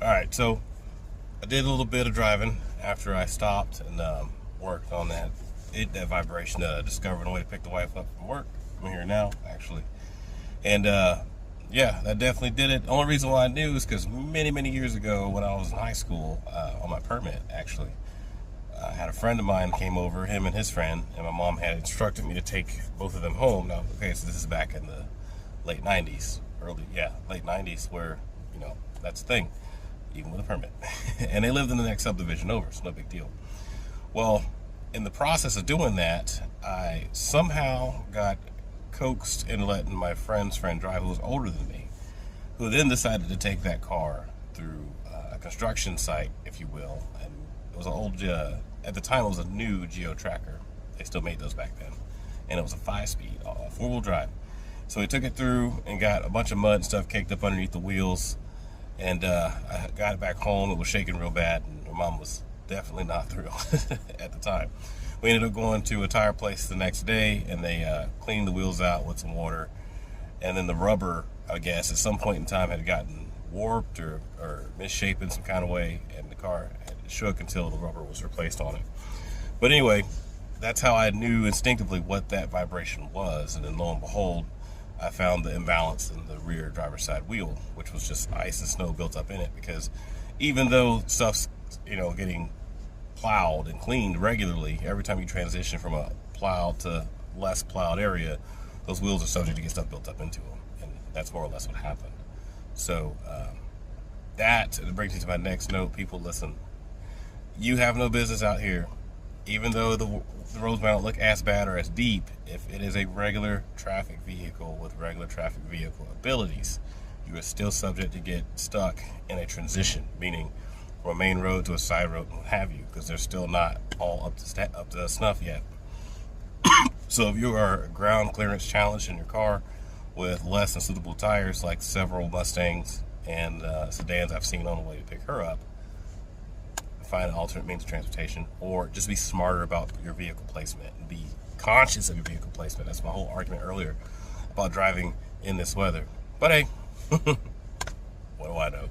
All right, so I did a little bit of driving after I stopped and worked on that vibration. Discovering a way to pick the wife up from work. I'm here now, actually, and yeah, that definitely did it. The only reason why I knew is because many years ago, when I was in high school, on my permit, actually, I had a friend of mine came over, him and his friend, and my mom had instructed me to take both of them home. Now, okay, so this is back in the late '90s, late '90s, where that's the thing, even with a permit. And they lived in the next subdivision over, so no big deal. Well, in the process of doing that, I somehow got coaxed into letting my friend's friend drive, who was older than me, who then decided to take that car through a construction site, if you will. And it was an old, at the time, it was a new Geo Tracker. They still made those back then. And it was a 5-speed, four-wheel drive. So he took it through and got a bunch of mud and stuff caked up underneath the wheels. And I got it back home. It was shaking real bad, and my mom was definitely not thrilled at the time. We ended up going to a tire place the next day, and they cleaned the wheels out with some water. And then the rubber, I guess, at some point in time had gotten warped or misshapen some kind of way, and the car had shook until the rubber was replaced on it. But anyway, that's how I knew instinctively what that vibration was. And then lo and behold, I found the imbalance in the rear driver's side wheel, which was just ice and snow built up in it. Because even though stuff's getting plowed and cleaned regularly, every time you transition from a plowed to less plowed area, those wheels are subject to get stuff built up into them, and that's more or less what happened. So that brings me to my next note. People, listen, you have no business out here, even though the roads might not look as bad or as deep. If it is a regular traffic vehicle with regular traffic vehicle abilities, you are still subject to get stuck in a transition, meaning from a main road to a side road and what have you, because they're still not all up to snuff yet. So if you are ground clearance challenged in your car with less than suitable tires, like several Mustangs and sedans I've seen on the way to pick her up, find an alternate means of transportation, or just be smarter about your vehicle placement and be conscious of your vehicle placement. That's my whole argument earlier about driving in this weather. But hey, what do I know?